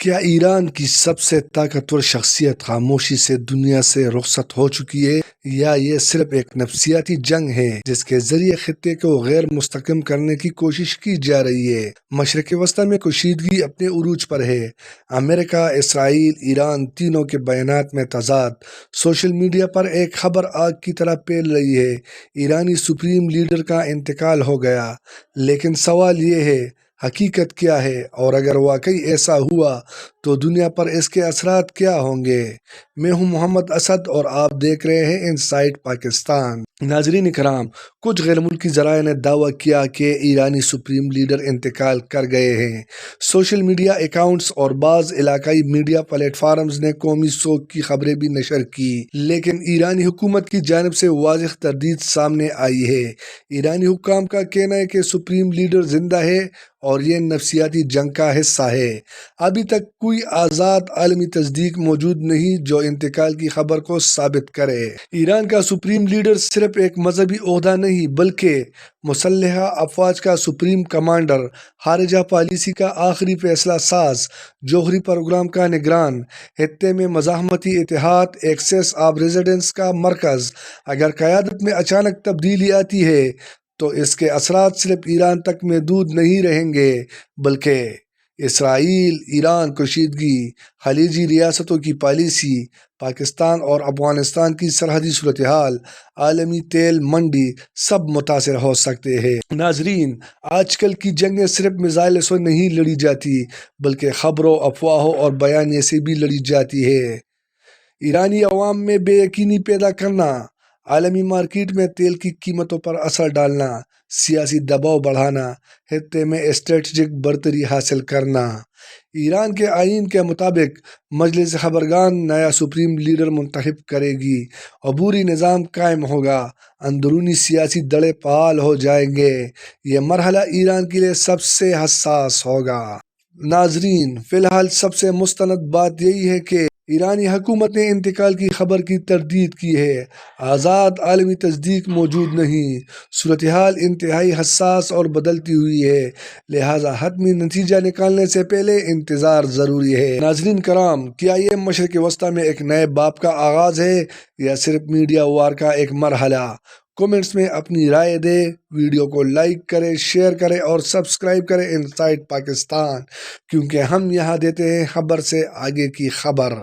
کیا ایران کی سب سے طاقتور شخصیت خاموشی سے دنیا سے رخصت ہو چکی ہے، یا یہ صرف ایک نفسیاتی جنگ ہے جس کے ذریعے خطے کو غیر مستحکم کرنے کی کوشش کی جا رہی ہے؟ مشرق وسطی میں کشیدگی اپنے عروج پر ہے۔ امریکہ، اسرائیل، ایران تینوں کے بیانات میں تضاد سوشل میڈیا پر ایک خبر آگ کی طرح پھیل رہی ہے۔ ایرانی سپریم لیڈر کا انتقال ہو گیا، لیکن سوال یہ ہے حقیقت کیا ہے، اور اگر واقعی ایسا ہوا تو دنیا پر اس کے اثرات کیا ہوں گے؟ میں ہوں محمد اسد اور آپ دیکھ رہے ہیں ان سائٹ پاکستان۔ ناظرین کرام، کچھ غیر ملکی ذرائع نے دعویٰ کیا کہ ایرانی سپریم لیڈر انتقال کر گئے ہیں۔ سوشل میڈیا اکاؤنٹس اور بعض علاقائی میڈیا پلیٹ فارمز نے قومی سوگ کی خبریں بھی نشر کی، لیکن ایرانی حکومت کی جانب سے واضح تردید سامنے آئی ہے۔ ایرانی حکام کا کہنا ہے کہ سپریم لیڈر زندہ ہے اور یہ نفسیاتی جنگ کا حصہ ہے۔ ابھی تک کوئی آزاد عالمی تصدیق موجود نہیں جو انتقال کی خبر کو ثابت کرے۔ ایران کا سپریم لیڈر صرف ایک مذہبی عہدہ نہیں بلکہ مسلح افواج کا سپریم کمانڈر، خارجہ پالیسی کا آخری فیصلہ ساز، جوہری پروگرام کا نگران، خطے میں مزاحمتی اتحاد، ایکسس آف ریزیڈنس کا مرکز۔ اگر قیادت میں اچانک تبدیلی آتی ہے تو اس کے اثرات صرف ایران تک محدود نہیں رہیں گے بلکہ اسرائیل، ایران کشیدگی، خلیجی ریاستوں کی پالیسی، پاکستان اور افغانستان کی سرحدی صورتحال، عالمی تیل منڈی سب متاثر ہو سکتے ہیں۔ ناظرین، آج کل کی جنگیں صرف میزائل سے نہیں لڑی جاتی بلکہ خبروں، افواہوں اور بیانیے سے بھی لڑی جاتی ہے۔ ایرانی عوام میں بے یقینی پیدا کرنا، عالمی مارکیٹ میں تیل کی قیمتوں پر اثر ڈالنا، سیاسی دباؤ بڑھانا، خطے میں اسٹریٹجک برتری حاصل کرنا۔ ایران کے آئین کے مطابق مجلس خبرگان نیا سپریم لیڈر منتخب کرے گی، عبوری نظام قائم ہوگا، اندرونی سیاسی دڑے فعال ہو جائیں گے۔ یہ مرحلہ ایران کے لیے سب سے حساس ہوگا۔ ناظرین، فی الحال سب سے مستند بات یہی ہے کہ ایرانی حکومت نے انتقال کی خبر کی تردید کی ہے۔ آزاد عالمی تصدیق موجود نہیں۔ صورتحال انتہائی حساس اور بدلتی ہوئی ہے، لہٰذا حتمی نتیجہ نکالنے سے پہلے انتظار ضروری ہے۔ ناظرین کرام، کیا یہ مشرق وسطی میں ایک نئے باب کا آغاز ہے یا صرف میڈیا وار کا ایک مرحلہ؟ کومنٹس میں اپنی رائے دیں۔ ویڈیو کو لائک کریں، شیئر کریں اور سبسکرائب کریں ان سائٹ پاکستان، کیونکہ ہم یہاں دیتے ہیں خبر سے آگے کی خبر۔